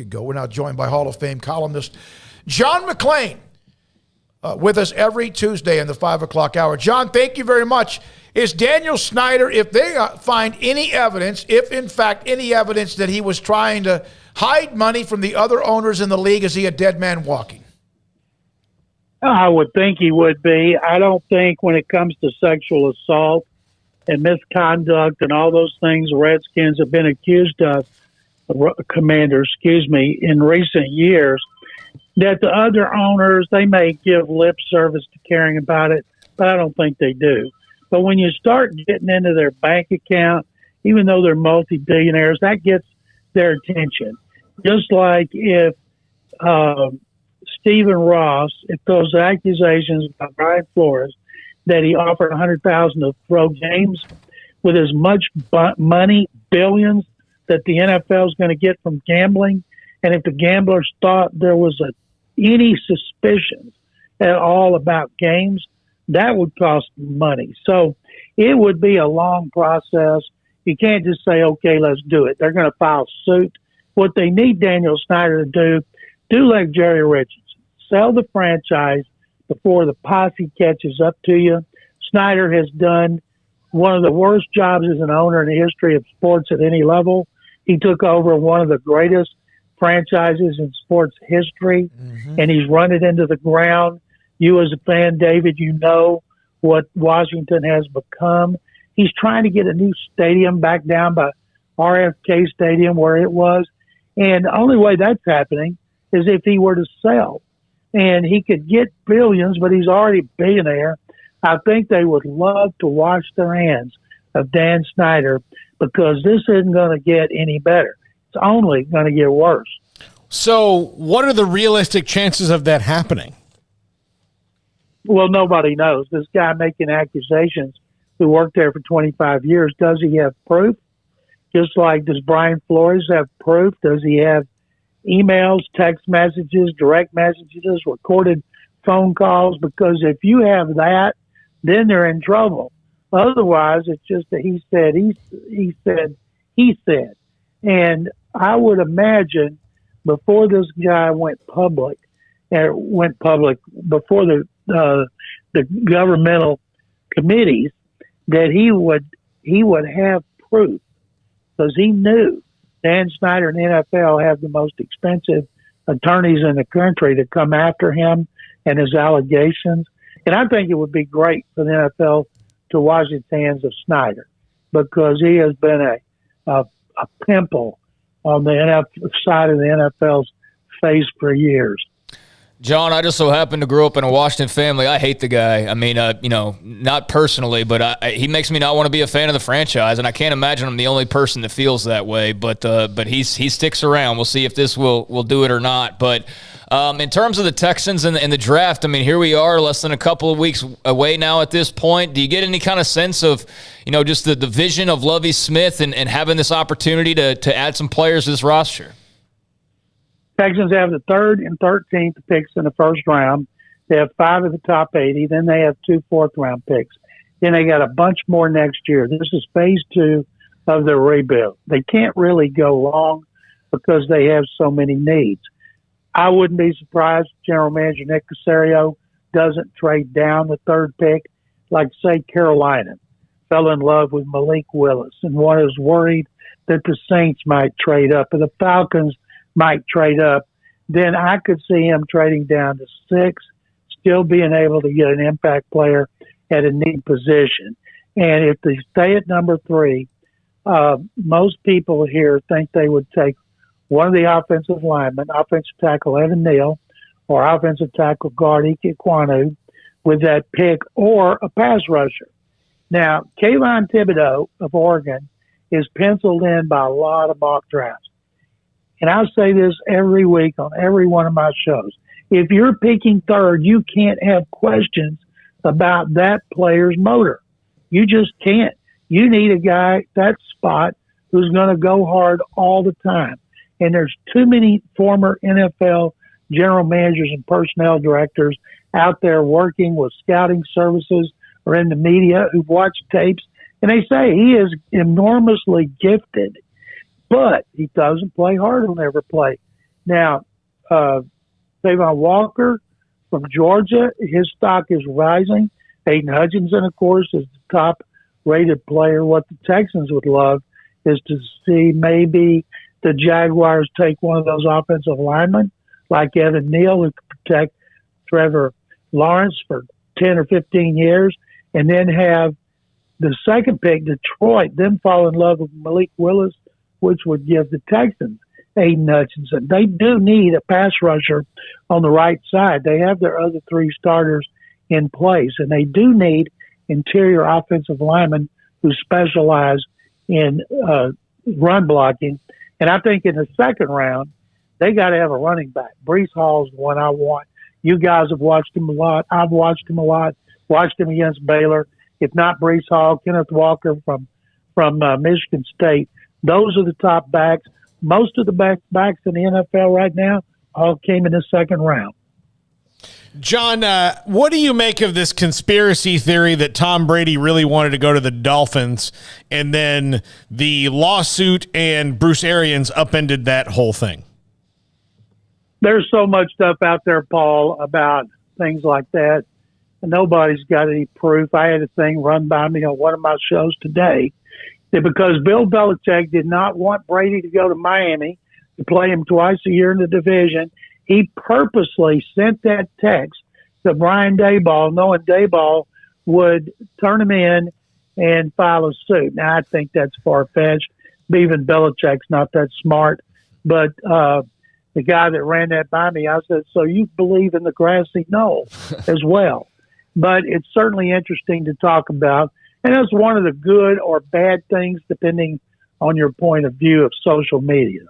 ago. We're now joined by Hall of Fame columnist John McClain with us every Tuesday in the 5 o'clock hour. John, thank you very much. Is Daniel Snyder, if they find any evidence, if in fact any evidence that he was trying to hide money from the other owners in the league, is he a dead man walking? I would think he would be. I don't think when it comes to sexual assault and misconduct and all those things the Redskins have been accused of, in recent years, that the other owners, they may give lip service to caring about it, but I don't think they do. But when you start getting into their bank account, even though they're multi-billionaires, that gets their attention. Just like if Stephen Ross, if those accusations by Brian Flores that he offered $100,000 to throw games with as much money, billions, that the NFL is going to get from gambling, and if the gamblers thought there was any suspicions at all about games, that would cost money. So it would be a long process. You can't just say, okay, let's do it. They're going to file suit. What they need Daniel Snyder to do like Jerry Richardson, sell the franchise before the posse catches up to you. Snyder has done one of the worst jobs as an owner in the history of sports at any level. He took over one of the greatest franchises in sports history, and he's run it into the ground. You as a fan, David, you know what Washington has become. He's trying to get a new stadium back down by RFK Stadium where it was. And the only way that's happening is if he were to sell. And he could get billions, but he's already a billionaire. I think they would love to wash their hands of Dan Snyder because this isn't going to get any better. It's only going to get worse. So what are the realistic chances of that happening? Well, nobody knows. This guy making accusations who worked there for 25 years, does he have proof? Just like, does Brian Flores have proof? Does he have emails, text messages, direct messages, recorded phone calls? Because if you have that, then they're in trouble. Otherwise, it's just that he said. And I would imagine before this guy went public, before the governmental committees, that he would have proof, because he knew Dan Snyder and the NFL have the most expensive attorneys in the country to come after him and his allegations. And I think it would be great for the NFL to wash its hands of Snyder, because he has been a pimple on the NFL side of the NFL's face for years. John, I just so happen to grow up in a Washington family. I hate the guy. I mean, not personally, but he makes me not want to be a fan of the franchise, and I can't imagine I'm the only person that feels that way. But he sticks around. We'll see if this will do it or not. But in terms of the Texans and the draft, I mean, here we are, less than a couple of weeks away now at this point. Do you get any kind of sense of, just the vision of Lovie Smith and having this opportunity to add some players to this roster? Texans have the 3rd and 13th picks in the first round. They have 5 of the top 80. Then they have 2 fourth-round picks. Then they got a bunch more next year. This is phase 2 of the rebuild. They can't really go long because they have so many needs. I wouldn't be surprised if General Manager Nick Caserio doesn't trade down the 3rd pick, like, say, Carolina fell in love with Malik Willis and was worried that the Saints might trade up or the Falcons might trade up. Then I could see him trading down to 6, still being able to get an impact player at a need position. And if they stay at number 3, most people here think they would take one of the offensive linemen, offensive tackle Evan Neal, or offensive tackle guard Ike Ekwonu with that pick, or a pass rusher. Now, Kayvon Thibodeau of Oregon is penciled in by a lot of mock drafts. And I say this every week on every one of my shows. If you're picking 3rd, you can't have questions about that player's motor. You just can't. You need a guy, that spot, who's going to go hard all the time. And there's too many former NFL general managers and personnel directors out there working with scouting services or in the media who've watched tapes, and they say he is enormously gifted, but he doesn't play hard on every play. Now, Trayvon Walker from Georgia, his stock is rising. Aiden Hutchinson, of course, is the top-rated player. What the Texans would love is to see maybe the Jaguars take one of those offensive linemen like Evan Neal, who could protect Trevor Lawrence for 10 or 15 years, and then have the second pick, Detroit, then fall in love with Malik Willis, which would give the Texans Aiden Hutchinson. They do need a pass rusher on the right side. They have their other three starters in place, and they do need interior offensive linemen who specialize in run blocking. And I think in the second round, they got to have a running back. Breece Hall's the one I want. You guys have watched him a lot. I've watched him a lot. Watched him against Baylor. If not Breece Hall, Kenneth Walker from Michigan State. Those are the top backs. Most of the backs in the NFL right now all came in the second round. John, what do you make of this conspiracy theory that Tom Brady really wanted to go to the Dolphins, and then the lawsuit and Bruce Arians upended that whole thing? There's so much stuff out there, Paul, about things like that. And nobody's got any proof. I had a thing run by me on one of my shows today that because Bill Belichick did not want Brady to go to Miami to play him twice a year in the division, he purposely sent that text to Brian Daboll, knowing Daboll would turn him in and file a suit. Now, I think that's far-fetched. Even Belichick's not that smart. But the guy that ran that by me, I said, so you believe in the grassy knoll as well. But it's certainly interesting to talk about. And that's one of the good or bad things, depending on your point of view of social media.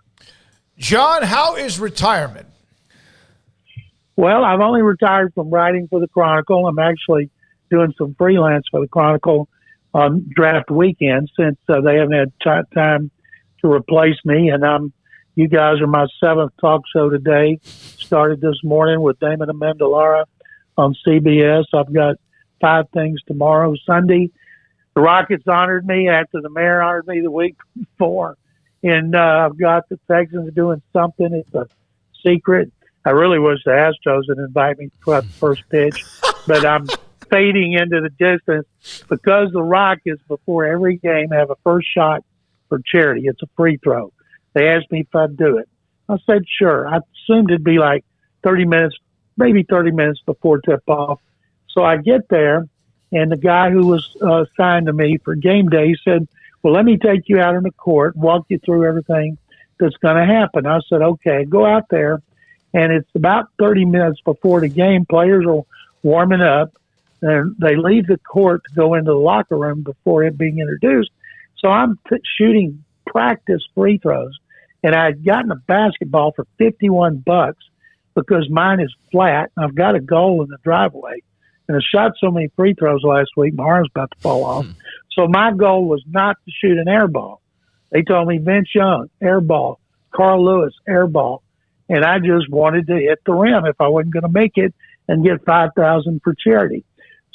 John, how is retirement? Well, I've only retired from writing for the Chronicle. I'm actually doing some freelance for the Chronicle on draft weekend since they haven't had time to replace me. And you guys are my seventh talk show today. Started this morning with Damon Amendolara on CBS. I've got 5 things tomorrow. Sunday, the Rockets honored me after the mayor honored me the week before. And I've got the Texans doing something. It's a secret. I really wish the Astros would invite me to throw out the first pitch, but I'm fading into the distance because the Rockets, before every game, have a first shot for charity. It's a free throw. They asked me if I'd do it. I said, sure. I assumed it'd be like 30 minutes, maybe 30 minutes before tip-off. So I get there, and the guy who was assigned to me for game day said, well, let me take you out on the court, walk you through everything that's going to happen. I said, okay, go out there. And it's about 30 minutes before the game. Players are warming up, and they leave the court to go into the locker room before it being introduced. So I'm shooting practice free throws, and I had gotten a basketball for $51 because mine is flat. And I've got a goal in the driveway, and I shot so many free throws last week, my arm's about to fall off. So my goal was not to shoot an air ball. They told me Vince Young, air ball, Carl Lewis, air ball. And I just wanted to hit the rim if I wasn't going to make it and get $5,000 for charity.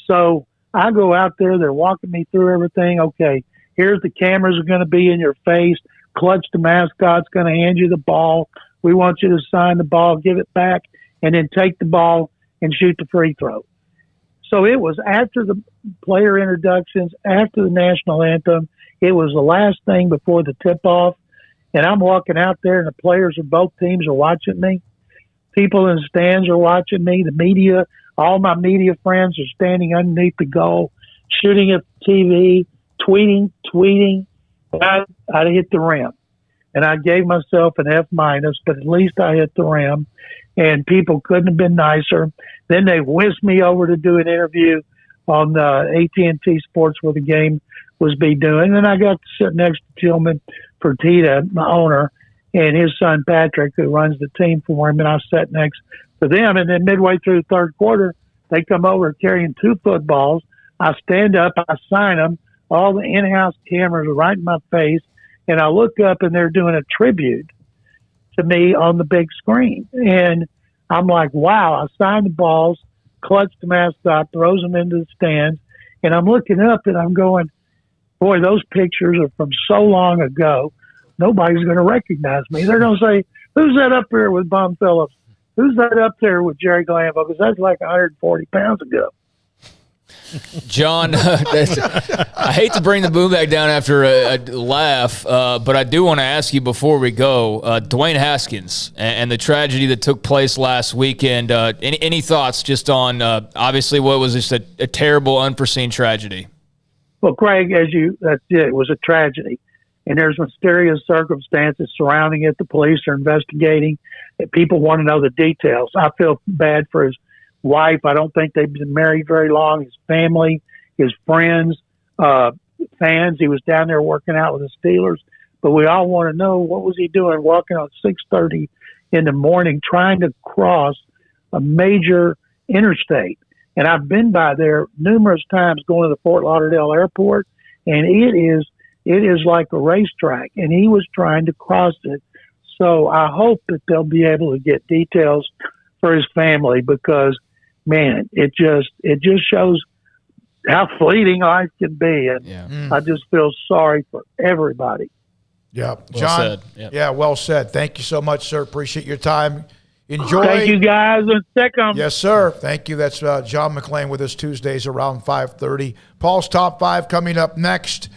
So I go out there. They're walking me through everything. Okay, here's the cameras are going to be in your face. Clutch the mascot's going to hand you the ball. We want you to sign the ball, give it back, and then take the ball and shoot the free throw. So it was after the player introductions, after the national anthem. It was the last thing before the tip-off. And I'm walking out there, and the players of both teams are watching me. People in the stands are watching me. The media, all my media friends are standing underneath the goal, shooting at the TV, tweeting. I hit the rim. And I gave myself an F-, but at least I hit the rim. And people couldn't have been nicer. Then they whisked me over to do an interview on AT&T Sports where the game was being doing. And I got to sit next to Tillman Fertitta, my owner, and his son Patrick, who runs the team for him, and I sat next to them. And then midway through the third quarter, they come over carrying 2 footballs. I stand up, I sign them. All the in-house cameras are right in my face, and I look up, and they're doing a tribute to me on the big screen. And I'm like, wow, I signed the balls, clutched the mascot, throws them into the stands, and I'm looking up, and I'm going, boy, those pictures are from so long ago. Nobody's going to recognize me. They're going to say, Who's that up there with Bum Phillips? Who's that up there with Jerry Glanville? Because that's like 140 pounds ago. John, I hate to bring the boom back down after a laugh, but I do want to ask you before we go, Dwayne Haskins and the tragedy that took place last weekend. Any thoughts just on obviously what was just a terrible, unforeseen tragedy? Well, Craig, that's it. It was a tragedy. And there's mysterious circumstances surrounding it. The police are investigating. And people want to know the details. I feel bad for his wife. I don't think they've been married very long. His family, his friends, fans. He was down there working out with the Steelers. But we all want to know, what was he doing walking on 6:30 in the morning trying to cross a major interstate? And I've been by there numerous times going to the Fort Lauderdale airport, and it is like a racetrack, and he was trying to cross it. So I hope that they'll be able to get details for his family, because, man, it just shows how fleeting life can be. And I just feel sorry for everybody. Yeah. Well John, said. Yep. yeah, well said. Thank you so much, sir. Appreciate your time. Enjoy. Thank you, guys, and stick 'em. Yes, sir. Thank you. That's John McClain with us Tuesdays around 5:30. Paul's Top 5 coming up next.